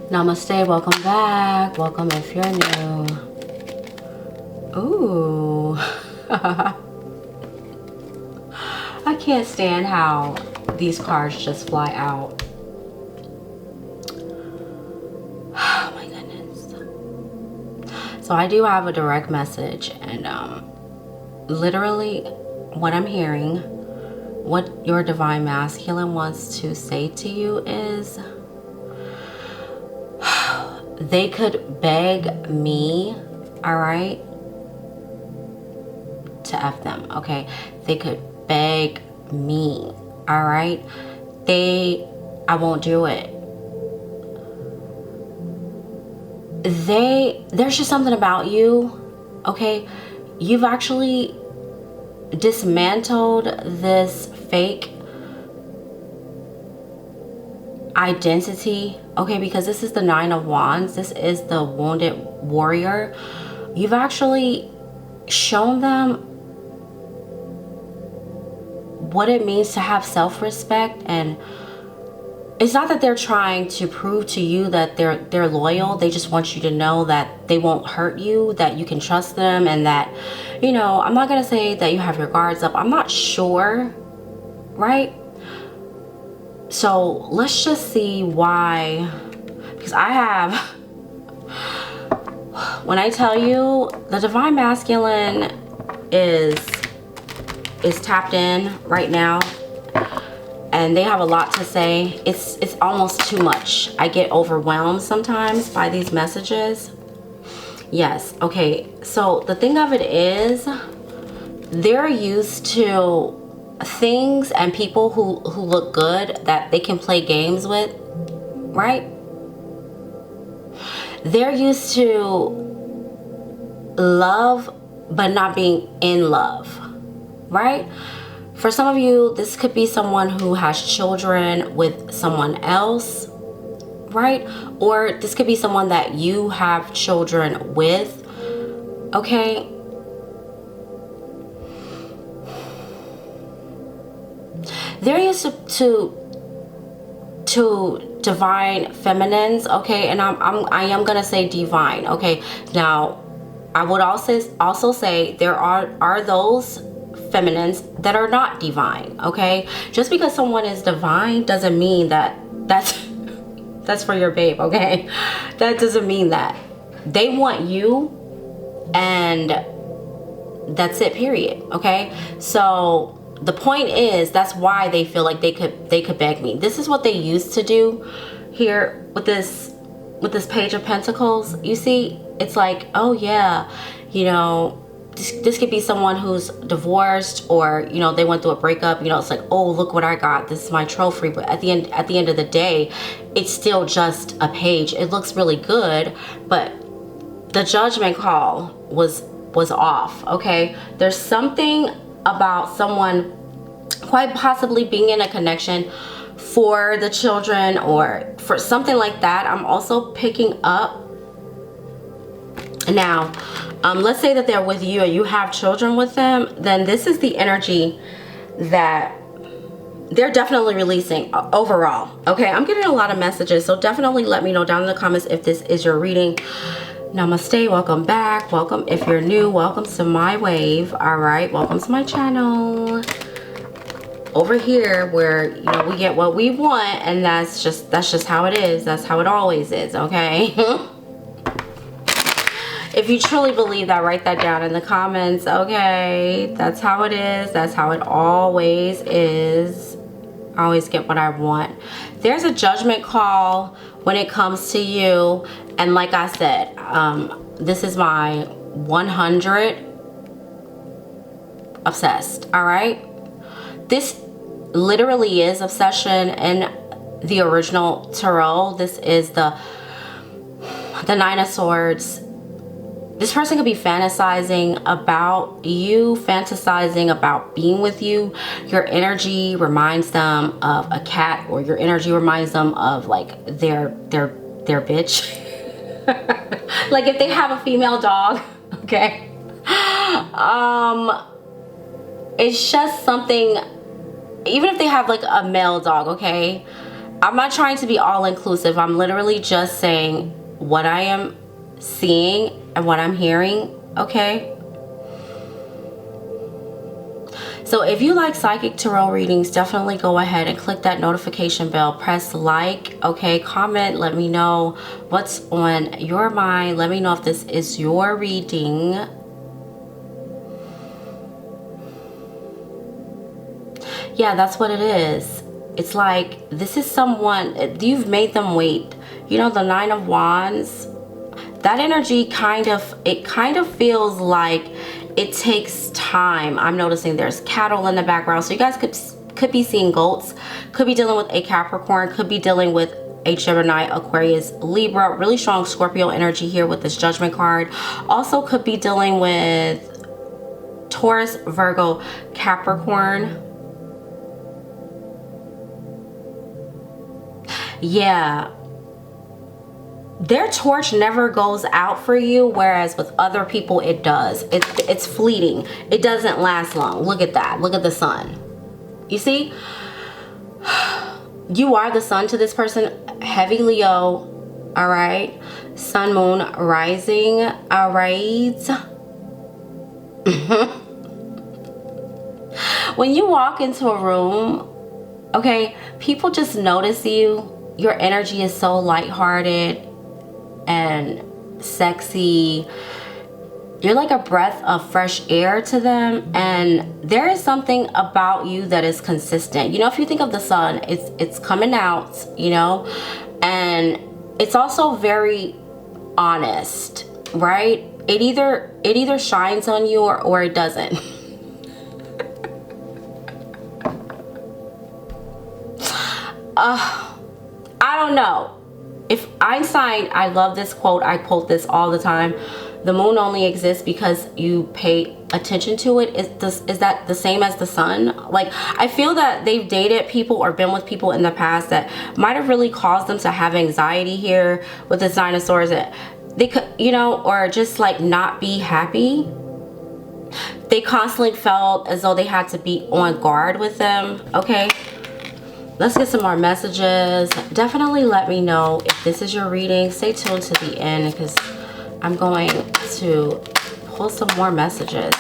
Namaste, welcome back. Welcome if you're new. Ooh. I can't stand how these cards just fly out. Oh my goodness. So I do have a direct message, and literally what I'm hearing, what your divine masculine wants to say to you is, they could beg me, all right, to F them, okay? They could beg me, all right? I won't do it. There's just something about you, okay? You've actually dismantled this fake identity, okay, because this is the Nine of Wands. This is the wounded warrior. You've actually shown them what it means to have self-respect, and it's not that they're trying to prove to you that they're loyal. They just want you to know that they won't hurt you, that you can trust them, and that, you know, I'm not gonna say that you have your guards up. I'm not sure, right? So let's just see why, because when I tell you the divine masculine is tapped in right now, and they have a lot to say. It's almost too much. I get overwhelmed sometimes by these messages. Yes, okay, so the thing of it is, they're used to things and people who look good that they can play games with, right? They're used to love but not being in love, right? For some of you, this could be someone who has children with someone else, right? Or this could be someone that you have children with, okay? They're used to divine feminines, okay? And I am gonna say divine, okay? Now, I would also say there are those feminines that are not divine, okay? Just because someone is divine doesn't mean that that's for your babe, okay? That doesn't mean that. They want you, and that's it, period, okay? So the point is, that's why they feel like they could beg me. This is what they used to do here with this Page of Pentacles. You see, it's like, oh yeah, you know, this could be someone who's divorced, or, you know, they went through a breakup. You know, it's like, oh, look what I got. This is my trophy. But at the end of the day, it's still just a page. It looks really good, but the judgment call was off, okay? There's something about someone quite possibly being in a connection for the children or for something like that. I'm also picking up now, let's say that they're with you and you have children with them, then this is the energy that they're definitely releasing overall, okay? I'm getting a lot of messages, so definitely let me know down in the comments if this is your reading. Namaste, welcome back. Welcome if you're new. Welcome to my wave. All right, welcome to my channel. Over here, where, you know, we get what we want, and that's just how it is. That's how it always is, okay? If you truly believe that, write that down in the comments, okay? That's how it is. That's how it always is. I always get what I want. There's a judgment call when it comes to you. And like I said, this is my 100 obsessed, all right? This literally is obsession in the original tarot. This is the Nine of Swords. This person could be fantasizing about you, fantasizing about being with you. Your energy reminds them of a cat, or your energy reminds them of like their bitch. Like if they have a female dog, okay? It's just something, even if they have like a male dog, okay? I'm not trying to be all inclusive. I'm literally just saying what I am seeing and what I'm hearing, okay? So if you like psychic tarot readings, definitely go ahead and click that notification bell, press like, okay, comment, let me know what's on your mind. Let me know if this is your reading. Yeah, that's what it is. It's like, this is someone, you've made them wait. You know, the Nine of Wands, that energy kind of feels like it takes time. I'm noticing there's cattle in the background. So you guys could be seeing goats, could be dealing with a Capricorn, could be dealing with a Gemini, Aquarius, Libra, really strong Scorpio energy here with this Judgment card. Also could be dealing with Taurus, Virgo, Capricorn. Yeah, their torch never goes out for you, whereas with other people it does. It's fleeting. It doesn't last long. Look at that. Look at the sun. You see, you are the sun to this person. Heavy Leo, all right? Sun, moon, rising, all right? When you walk into a room, okay, people just notice you. Your energy is so lighthearted and sexy. You're like a breath of fresh air to them, and there is something about you that is consistent. You know, if you think of the sun, it's coming out, you know, and it's also very honest, right? It either shines on you or it doesn't. I don't know. If Einstein, I love this quote, I quote this all the time. The moon only exists because you pay attention to it. Is that the same as the sun? Like, I feel that they've dated people or been with people in the past that might have really caused them to have anxiety here with the dinosaurs, that they could, you know, or just like not be happy. They constantly felt as though they had to be on guard with them, okay? Let's get some more messages. Definitely let me know if this is your reading. Stay tuned to the end because I'm going to pull some more messages.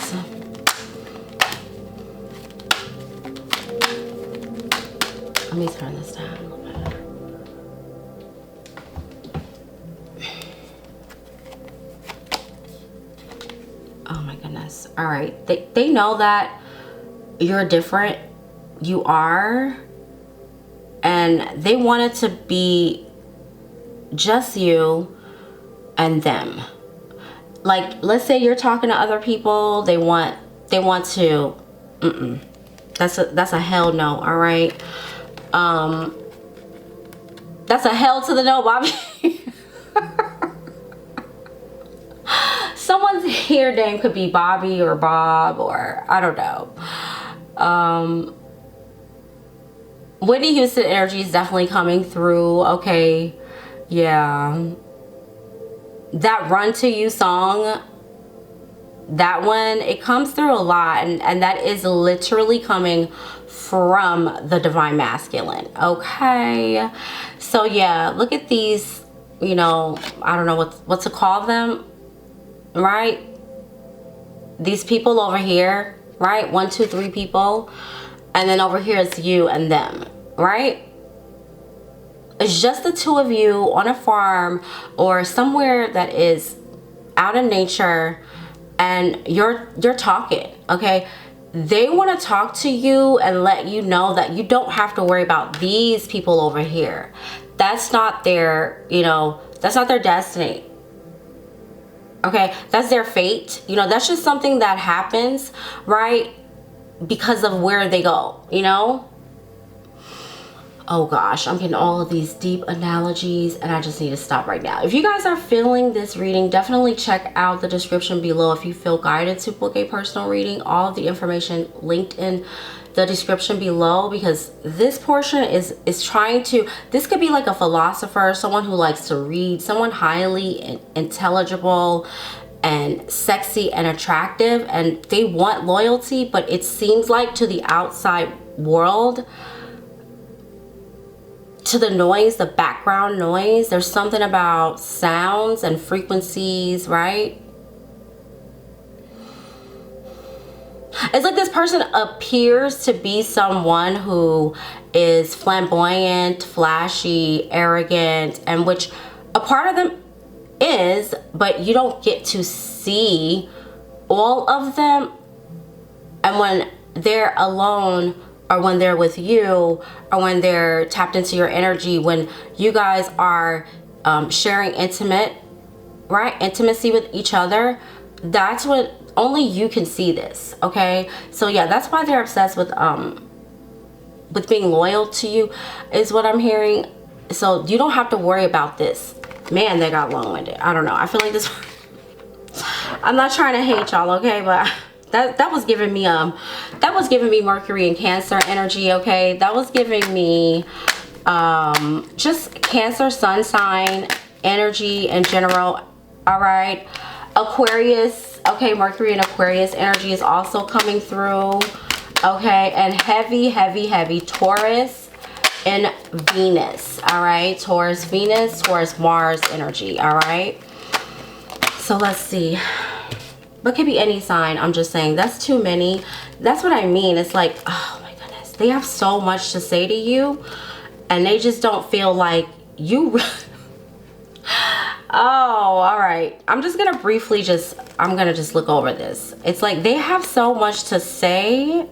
Let me turn this down a little bit. Oh my goodness. All right. They know that you're different. You are. And they want it to be just you and them. Like, let's say you're talking to other people, they want to, that's a hell no, all right? That's a hell to the no, Bobby. Someone's here name could be Bobby or Bob, or I don't know. Whitney Houston energy is definitely coming through, okay? Yeah. That Run To You song, that one, it comes through a lot, and that is literally coming from the divine masculine, okay? So yeah, look at these, you know, I don't know what to call them, right? These people over here, right? 1, 2, 3 people. And then over here it's you and them, right? It's just the two of you on a farm or somewhere that is out in nature, and you're talking, okay? They want to talk to you and let you know that you don't have to worry about these people over here. That's not their, you know, that's not their destiny. Okay, that's their fate. You know, that's just something that happens, right? Because of where they go, you know? Oh gosh, I'm getting all of these deep analogies and I just need to stop right now. If you guys are feeling this reading, definitely check out the description below if you feel guided to book a personal reading. All of the information linked in the description below, because this portion is trying to, this could be like a philosopher, someone who likes to read, someone highly intelligible and sexy and attractive, and they want loyalty, but it seems like to the outside world, to the noise, the background noise. There's something about sounds and frequencies, right? It's like this person appears to be someone who is flamboyant, flashy, arrogant, and which a part of them is, but you don't get to see all of them. And when they're alone, or when they're with you, or when they're tapped into your energy, when you guys are sharing intimacy with each other, that's what only you can see this. Okay, so yeah, that's why they're obsessed with being loyal to you, is what I'm hearing. So you don't have to worry about this. Man, they got long-winded. I don't know, I feel like this I'm not trying to hate y'all, okay, but that was giving me Mercury and Cancer energy. Okay, that was giving me just Cancer sun sign energy in general. All right, Aquarius. Okay, Mercury and Aquarius energy is also coming through. Okay, and heavy Taurus and Venus. All right, Taurus Venus, Taurus Mars energy. All right, so let's see. But it could be any sign. I'm just saying, that's too many. That's what I mean. It's like, oh my goodness, they have so much to say to you, and they just don't feel like you. Oh, all right. I'm just gonna briefly I'm gonna just look over this. It's like they have so much to say,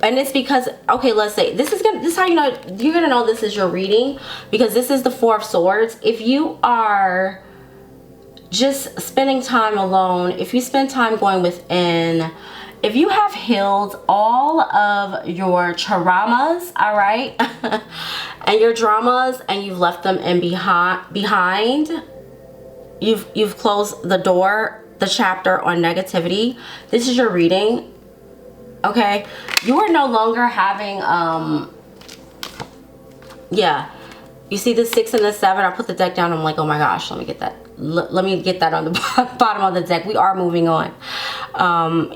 and it's because, okay, let's say this is how you know you're gonna know this is your reading, because this is the Four of Swords. If you are just spending time alone, if you spend time going within, if you have healed all of your traumas, all right, and your dramas, and you've left them in behind, you've closed the door, the chapter on negativity, this is your reading. Okay, you are no longer having yeah, you see the 6 and the 7. I put the deck down, I'm like, oh my gosh, let me get that on the bottom of the deck. We are moving on.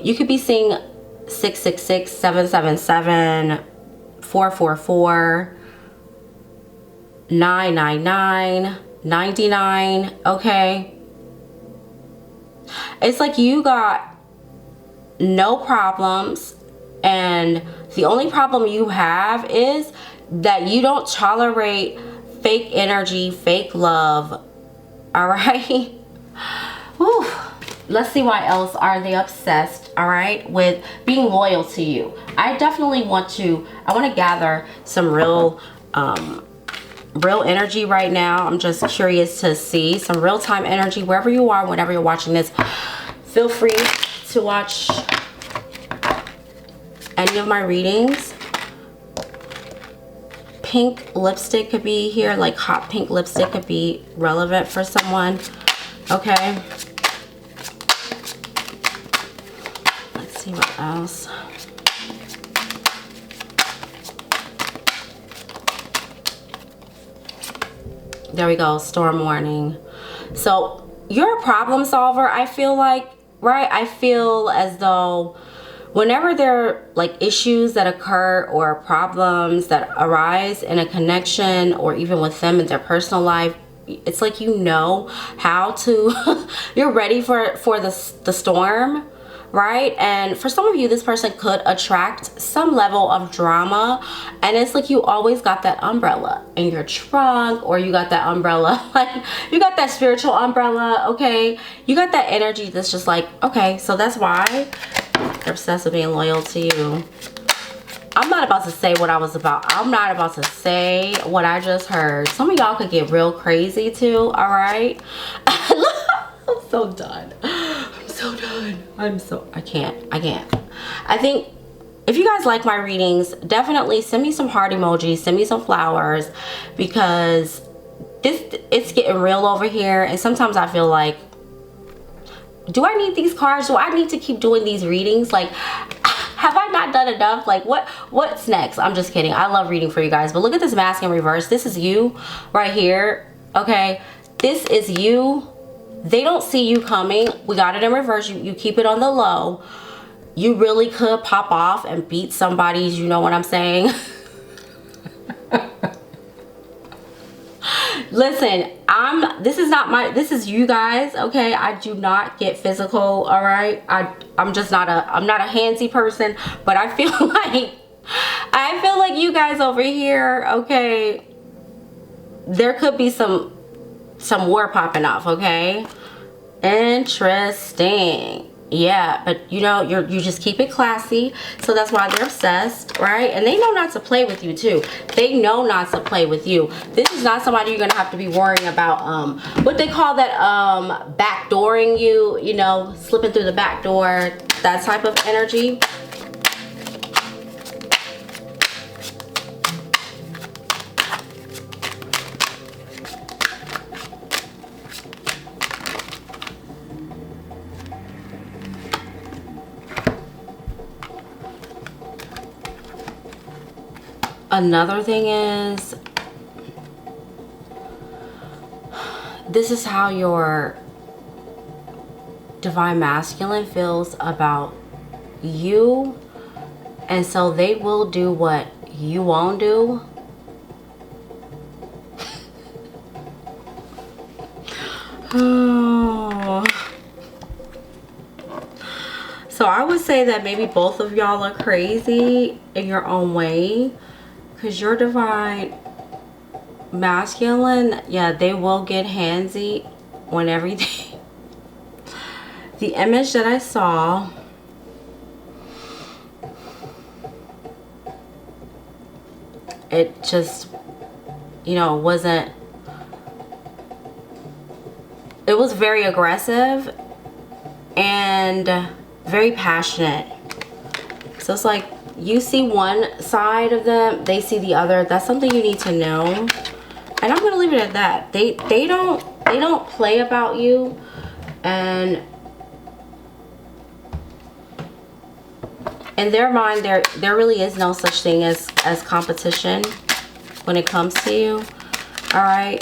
You could be seeing 666, 777, 444, 999, 99. Okay, it's like you got no problems, and the only problem you have is that you don't tolerate fake energy, fake love. All right. Whew. Let's see why else are they obsessed, all right, with being loyal to you. I definitely want to gather some real energy right now. I'm just curious to see some real-time energy wherever you are, whenever you're watching this. Feel free to watch any of my readings. Pink lipstick could be here, like hot pink lipstick could be relevant for someone. Okay, let's see what else. There we go, storm warning. So you're a problem solver, I feel like, right? I feel as though whenever there are like issues that occur or problems that arise in a connection, or even with them in their personal life, it's like you know how to you're ready for the storm, right? And for some of you, this person could attract some level of drama, and it's like you always got that umbrella in your trunk, or you got that umbrella, like you got that spiritual umbrella. Okay, you got that energy that's just like, okay, so that's why they're obsessed with being loyal to you. I'm not about to say what I was about. I'm not about to say what I just heard. Some of y'all could get real crazy too, all right? I'm so done. I'm so done. I can't. I think if you guys like my readings, definitely send me some heart emojis, send me some flowers, because it's getting real over here. And sometimes I feel like, do I need these cards? Do I need to keep doing these readings? Like, have I not done enough? Like, what's next? I'm just kidding. I love reading for you guys. But look at this mask in reverse. This is you right here. Okay, this is you. They don't see you coming. We got it in reverse. You keep it on the low. You really could pop off and beat somebody's, you know what I'm saying? Listen, this is not my, this is you guys, okay? I do not get physical, all right? I'm just not I'm not a handsy person, but I feel like you guys over here, okay, there could be some war popping off, okay? Interesting. Yeah, but you know, you just keep it classy, so that's why they're obsessed, right? And they know not to play with you too. They know not to play with you. This is not somebody you're gonna have to be worrying about what they call that, backdooring you, you know, slipping through the back door, that type of energy. Another thing is, this is how your divine masculine feels about you, and so they will do what you won't do. So I would say that maybe both of y'all are crazy in your own way. Because your divine masculine, yeah, they will get handsy on everything. The image that I saw, it just, you know, wasn't, it was very aggressive and very passionate. So it's like, you see one side of them, they see the other. That's something you need to know. And I'm gonna leave it at that. They don't play about you, and in their mind there really is no such thing as competition when it comes to you. All right.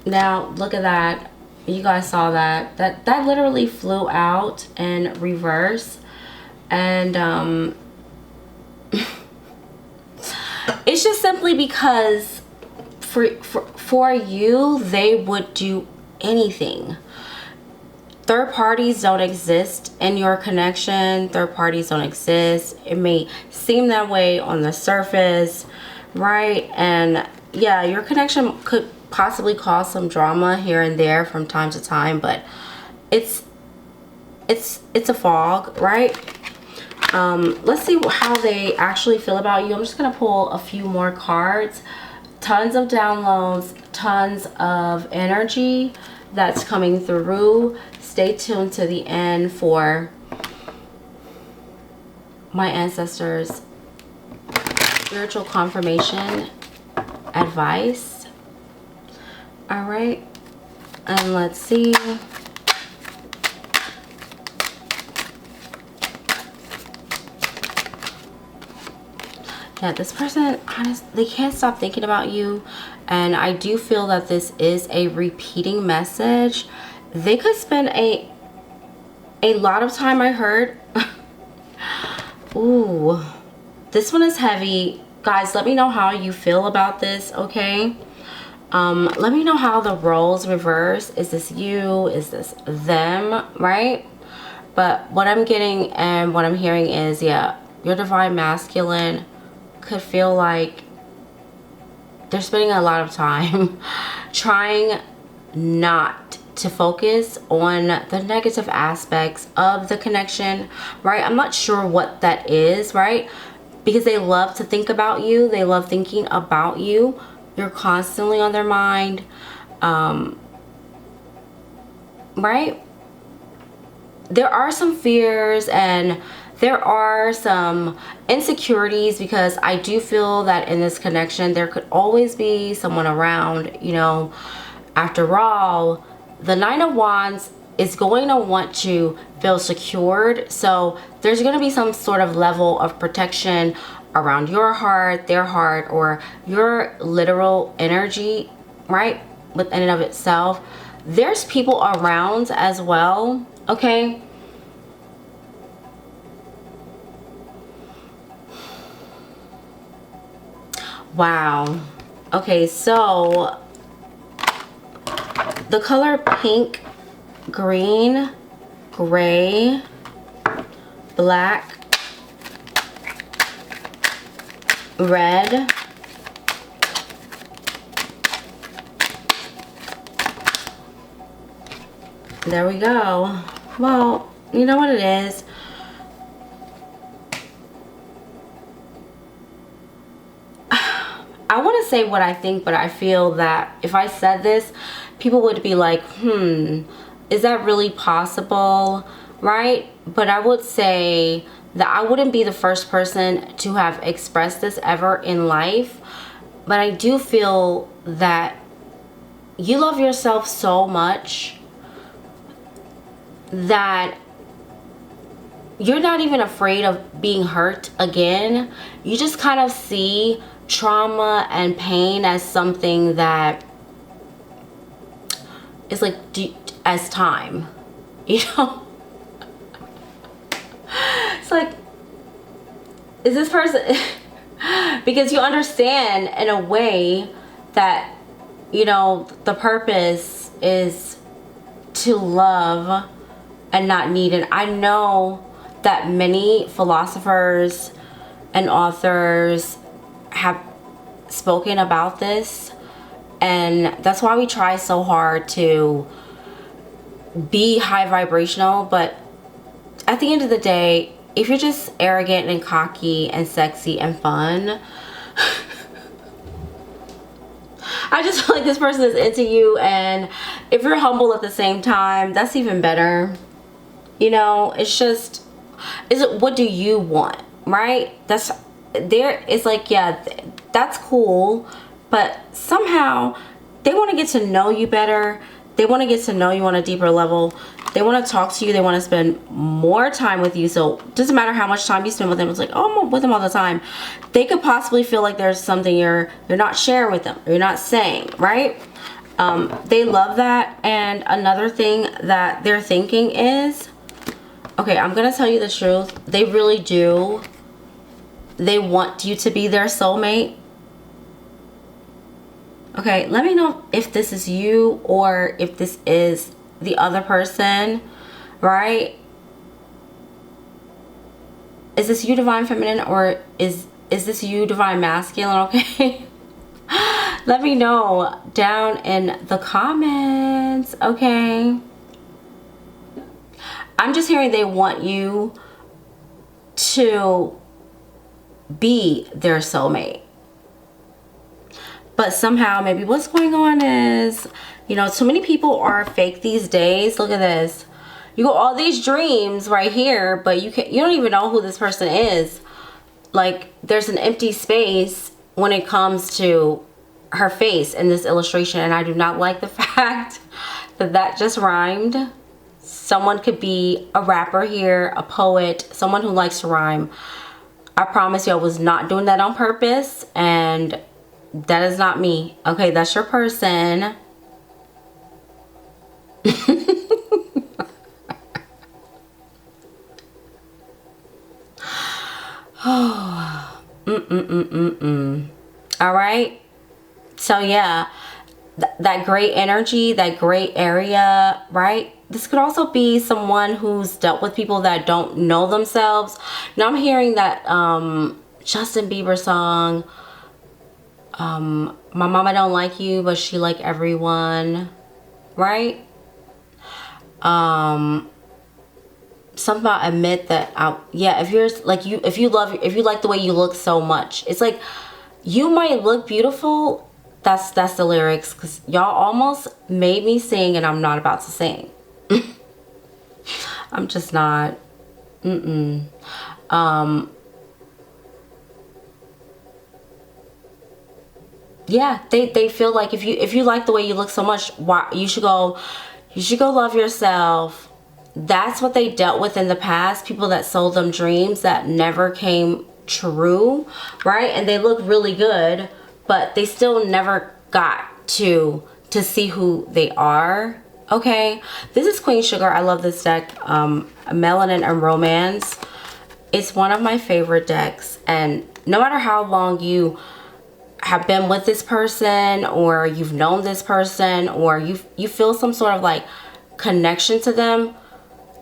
Now look at that. You guys saw that. That literally flew out in reverse. And it's just simply because for you, they would do anything. Third parties don't exist in your connection. Third parties don't exist. It may seem that way on the surface, right? And yeah, your connection could possibly cause some drama here and there from time to time, but it's a fog, right? Let's see how they actually feel about you. I'm just gonna pull a few more cards. Tons of downloads, tons of energy that's coming through. Stay tuned to the end for my ancestors' spiritual confirmation advice. All right, and let's see. Yeah, this person, honestly, they can't stop thinking about you. And I do feel that this is a repeating message. They could spend a lot of time, I heard. Ooh, this one is heavy. Guys, let me know how you feel about this, okay? Let me know how the roles reverse. Is this you? Is this them, right? But what I'm getting and what I'm hearing is, yeah, your divine masculine could feel like they're spending a lot of time trying not to focus on the negative aspects of the connection, right? I'm not sure what that is, right? Because they love to think about you. They love thinking about you. You're constantly on their mind, right? There are some fears and there are some insecurities, because I do feel that in this connection there could always be someone around. You know, after all, the Nine of Wands is going to want to feel secured, so there's going to be some sort of level of protection around your heart, their heart, or your literal energy, right, within and of itself. There's people around as well, okay? Wow. Okay, so the color pink, green, gray, black, red, there we go. Well, you know what it is? I want to say what I think, but I feel that if I said this, people would be like, is that really possible? Right? But I would say that I wouldn't be the first person to have expressed this ever in life. But I do feel that you love yourself so much that you're not even afraid of being hurt again. You just kind of see trauma and pain as something that is like as time, you know. It's like, is this person because you understand in a way that, you know, the purpose is to love and not need it. I know that many philosophers and authors have spoken about this, and that's why we try so hard to be high vibrational. But at the end of the day, if you're just arrogant and cocky and sexy and fun, I just feel like this person is into you. And if you're humble at the same time, that's even better. You know, it's just, what do you want, right? That's there. It's like, yeah, that's cool, but somehow they want to get to know you better. They want to get to know you on a deeper level. They want to talk to you. They want to spend more time with you. So it doesn't matter how much time you spend with them. It's like, oh, I'm with them all the time. They could possibly feel like there's something you're not sharing with them, you're not saying, right? They love that. And another thing that they're thinking is, okay, I'm gonna tell you the truth. They really do. They want you to be their soulmate. Okay, let me know if this is you or if this is the other person, right? Is this you, divine feminine, or is this you, divine masculine? Okay. Let me know down in the comments, okay? I'm just hearing they want you to be their soulmate. But somehow, maybe what's going on is, you know, too many people are fake these days. Look at this. You got all these dreams right here, but you don't even know who this person is. Like, there's an empty space when it comes to her face in this illustration, and I do not like the fact that that just rhymed. Someone could be a rapper here, a poet, someone who likes to rhyme. I promise you I was not doing that on purpose, and that is not me. Okay, that's your person. All right. So yeah, that great energy, that great area, right? This could also be someone who's dealt with people that don't know themselves. Now I'm hearing that Justin Bieber song, My Mama Don't Like You, but She Like Everyone, right? Something about admit that yeah, if you're like if you like the way you look so much, it's like you might look beautiful. That's the lyrics, because y'all almost made me sing and I'm not about to sing. I'm just not. Yeah, they feel like if you like the way you look so much, why you should go love yourself. That's what they dealt with in the past. People that sold them dreams that never came true, right? And they look really good, but they still never got to see who they are. Okay, this is Queen Sugar. I love this deck, Melanin and Romance. It's one of my favorite decks, and no matter how long you have been with this person, or you've known this person, or you feel some sort of like connection to them,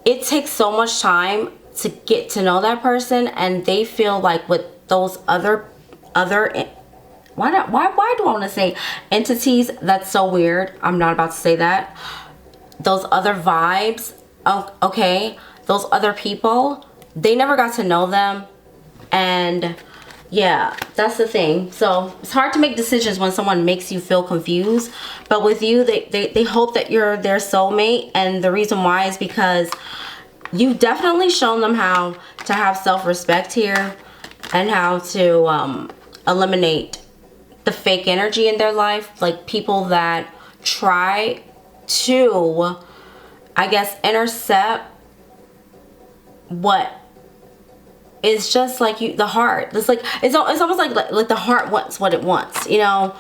it takes so much time to get to know that person, and they feel like with those other why do I want to say entities? That's so weird. I'm not about to say that. Those other vibes, okay, those other people, they never got to know them. And yeah, that's the thing. So it's hard to make decisions when someone makes you feel confused. But with you, they hope that you're their soulmate. And the reason why is because you've definitely shown them how to have self-respect here, and how to eliminate the fake energy in their life. Like people that try to, I guess, intercept what is just like you, the heart. It's like, it's almost like the heart wants what it wants, you know.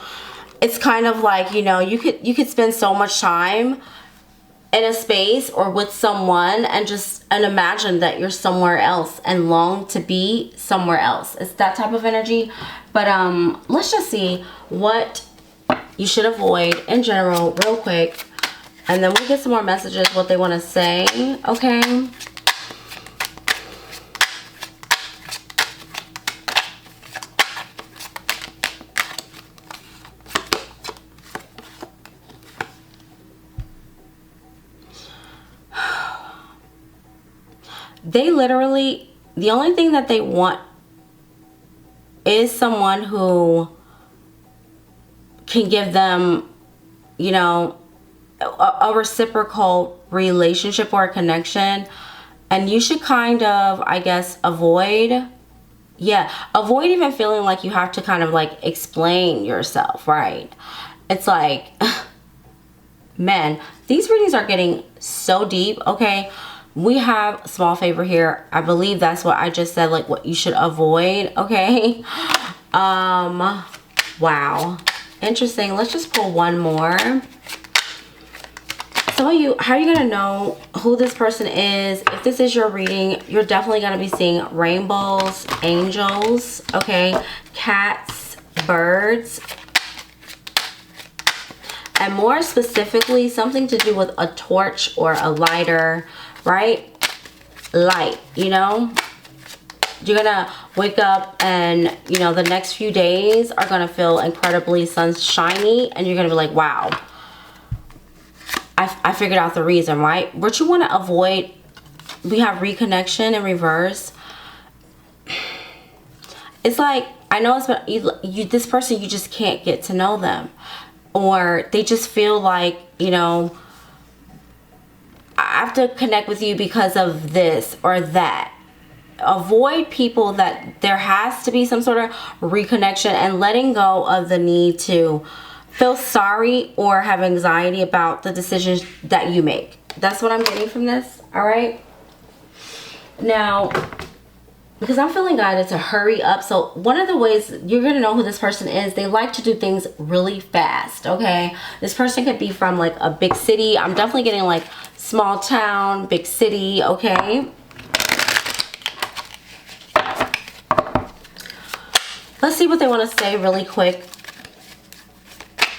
It's kind of like, you know, you could spend so much time in a space or with someone and imagine that you're somewhere else and long to be somewhere else. It's that type of energy. But let's just see what you should avoid in general real quick, and then we'll get some more messages, what they want to say. Okay, they literally, the only thing that they want is someone who can give them, you know, a reciprocal relationship or a connection. And you should kind of, I guess, avoid even feeling like you have to kind of like explain yourself, right? It's like, man, these readings are getting so deep. Okay, we have small favor here. I believe that's what I just said, like what you should avoid. Okay. Wow, interesting. Let's just pull one more. Some of you, how are you gonna know who this person is? If this is your reading, you're definitely gonna be seeing rainbows, angels, okay, cats, birds, and more specifically something to do with a torch or a lighter, right? Light, you know. You're gonna wake up and, you know, the next few days are gonna feel incredibly sunshiny, and you're gonna be like, wow, I figured out the reason, right? What you want to avoid, we have reconnection in reverse. It's like, I know it's you, this person, you just can't get to know them, or they just feel like, you know, I have to connect with you because of this or that. Avoid people that there has to be some sort of reconnection, and letting go of the need to feel sorry or have anxiety about the decisions that you make. That's what I'm getting from this. All right. Now, because I'm feeling guided to hurry up. So one of the ways you're going to know who this person is, they like to do things really fast. Okay. This person could be from like a big city. I'm definitely getting like small town, big city. Okay. Let's see what they want to say really quick.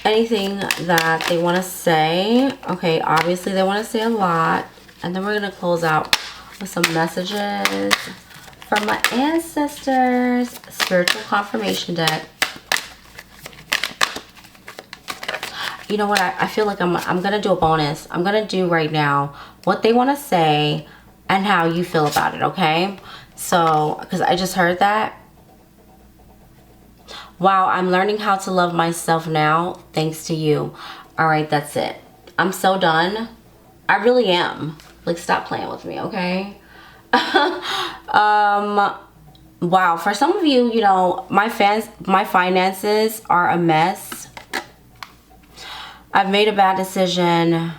Anything that they want to say. Okay, obviously they want to say a lot. And then we're going to close out with some messages from my ancestors. Spiritual confirmation deck. You know what? I feel like I'm going to do a bonus. I'm going to do right now what they want to say and how you feel about it, okay? So, because I just heard that. Wow, I'm learning how to love myself now, thanks to you. All right, that's it. I'm so done. I really am. Like, stop playing with me, okay? Wow, for some of you, you know, my finances are a mess. I've made a bad decision.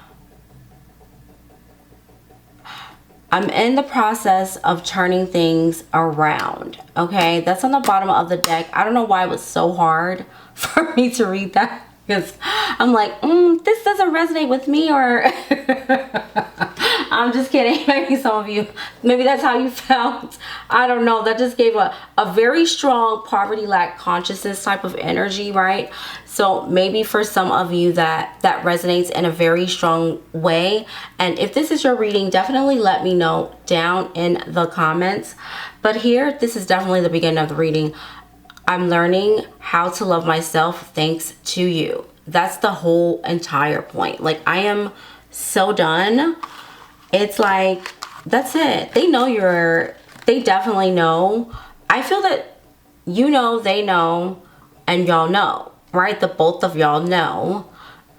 I'm in the process of turning things around, okay? That's on the bottom of the deck. I don't know why it was so hard for me to read that, because I'm like, this doesn't resonate with me, or I I'm just kidding. Maybe some of you, maybe that's how you felt. I don't know. That just gave a very strong poverty lack consciousness type of energy, right? So maybe for some of you that resonates in a very strong way. And if this is your reading, definitely let me know down in the comments. But here, this is definitely the beginning of the reading. I'm learning how to love myself thanks to you. That's the whole entire point. Like, I am so done. It's like, that's it. They know they definitely know. I feel that you know, they know, and y'all know, right? The both of y'all know.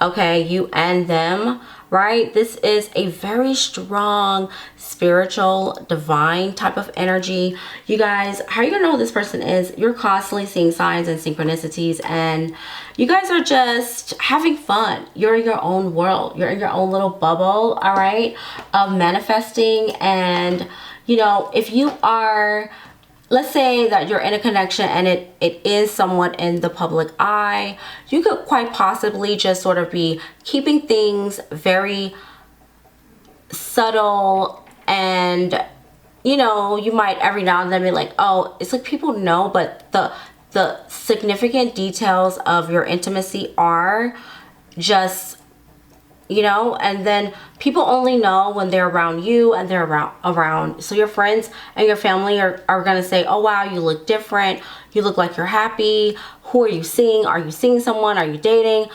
Okay, you and them, right? This is a very strong spiritual, divine type of energy. You guys, how you gonna know who this person is? You're constantly seeing signs and synchronicities, and you guys are just having fun. You're in your own world. You're in your own little bubble, all right, of manifesting. And, you know, if you are, let's say that you're in a connection and it is somewhat in the public eye, you could quite possibly just sort of be keeping things very subtle, and, you know, you might every now and then be like, oh, it's like people know, but the significant details of your intimacy are just, you know, and then people only know when they're around you and they're around. So your friends and your family are going to say, oh, wow, you look different. You look like you're happy. Who are you seeing? Are you seeing someone? Are you dating?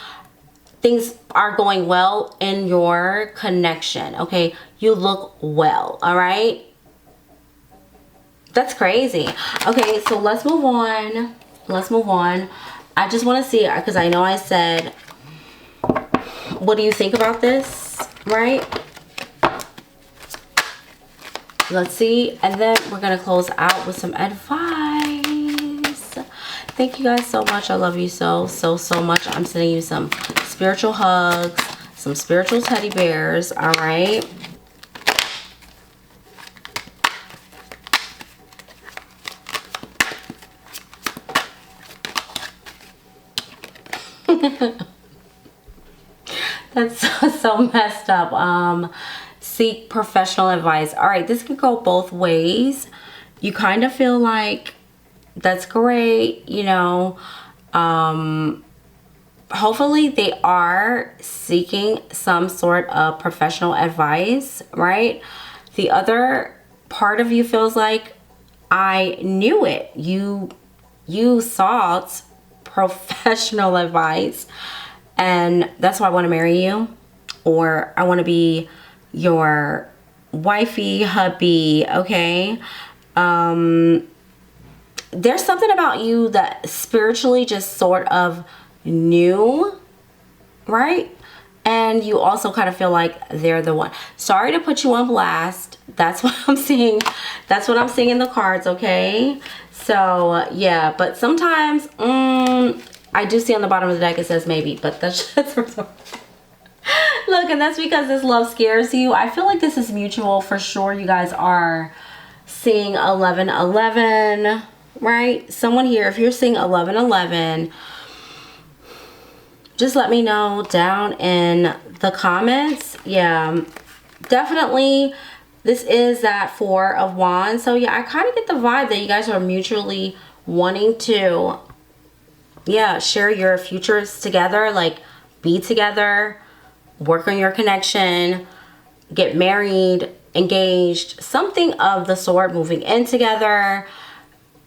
Things are going well in your connection. Okay. You look well. All right. That's crazy. Okay. So let's move on. Let's move on. I just want to see, because I know I said, what do you think about this, right? Let's see. And then we're going to close out with some advice. Thank you guys so much. I love you so much. I'm sending you some spiritual hugs, some spiritual teddy bears, all right? That's so messed up. Seek professional advice. All right, this could go both ways. You kind of feel like that's great, you know. Hopefully they are seeking some sort of professional advice, right? The other part of you feels like, I knew it. You sought professional advice, and that's why I want to marry you, or I want to be your wifey, hubby, okay? There's something about you that spiritually just sort of knew, right? And you also kind of feel like they're the one. Sorry to put you on blast. That's what I'm seeing. That's what I'm seeing in the cards, okay? So, yeah, but sometimes, I do see on the bottom of the deck it says maybe, but that's just look, and that's because this love scares you. I feel like this is mutual for sure. You guys are seeing 1111, right? Someone here, if you're seeing 1111, just let me know down in the comments. Yeah, definitely this is that Four of Wands. So yeah, I kind of get the vibe that you guys are mutually wanting to, yeah, share your futures together, like be together, work on your connection, get married, engaged, something of the sort, moving in together,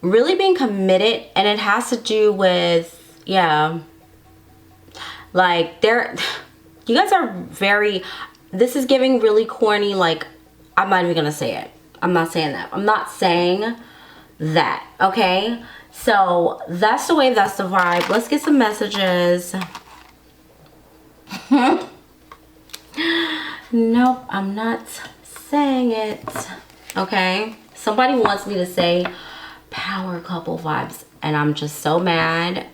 really being committed. And it has to do with, yeah, like you guys are very, this is giving really corny, like, I'm not even gonna say it. I'm not saying that. I'm not saying that, okay? So that's the wave, that's the vibe. Let's get some messages. Nope, I'm not saying it. Okay, somebody wants me to say power couple vibes, and I'm just so mad.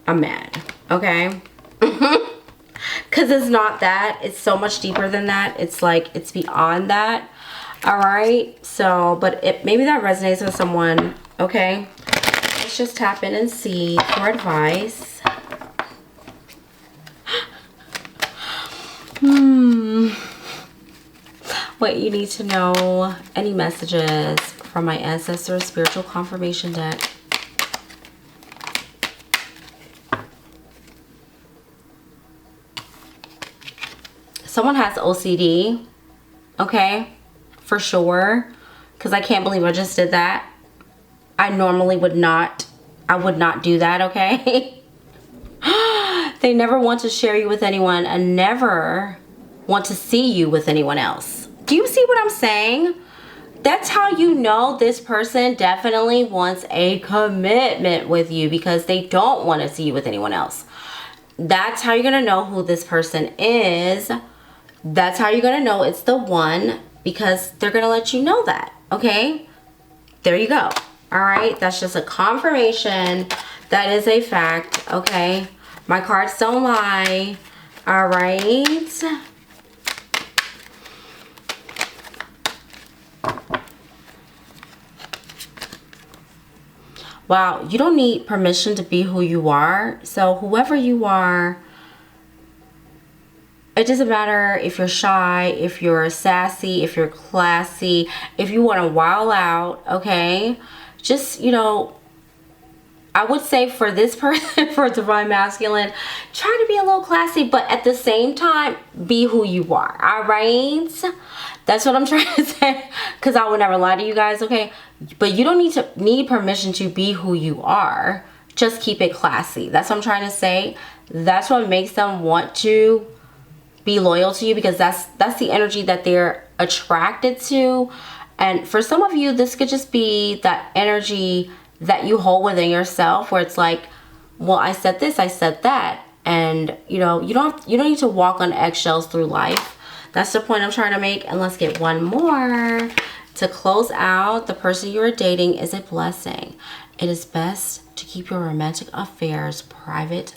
I'm mad, okay? Because it's not that. It's so much deeper than that. It's like, it's beyond that. All right, so, but maybe that resonates with someone, okay? Let's just tap in and see for advice. what you need to know. Any messages from my ancestors, spiritual confirmation deck. Someone has OCD, okay, for sure, because I can't believe I just did that. I normally would not, I would not do that, okay? They never want to share you with anyone and never want to see you with anyone else. Do you see what I'm saying? That's how you know this person definitely wants a commitment with you, because they don't want to see you with anyone else. That's how you're going to know who this person is. That's how you're going to know it's the one, because they're going to let you know that, okay? There you go. All right, that's just a confirmation. That is a fact, okay? My cards don't lie. All right. Wow, you don't need permission to be who you are. So whoever you are, it doesn't matter if you're shy, if you're sassy, if you're classy, if you want to wild out, okay? Just, you know, I would say for this person, for Divine Masculine, try to be a little classy, but at the same time, be who you are, all right? That's what I'm trying to say, because I would never lie to you guys, okay? But you don't need permission to be who you are. Just keep it classy. That's what I'm trying to say. That's what makes them want to be loyal to you, because that's the energy that they're attracted to. And for some of you, this could just be that energy that you hold within yourself, where it's like, well, I said this, I said that, and you know, you don't need to walk on eggshells through life. That's the point I'm trying to make. And let's get one more to close out. The person you are dating is a blessing. It is best to keep your romantic affairs private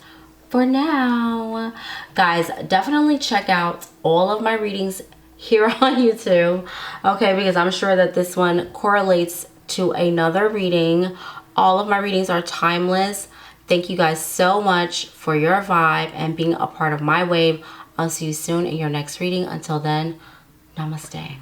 for now. Guys, definitely check out all of my readings here on YouTube, okay, because I'm sure that this one correlates to another reading. All of my readings are timeless. Thank you guys so much for your vibe and being a part of my wave. I'll see you soon in your next reading. Until then, namaste.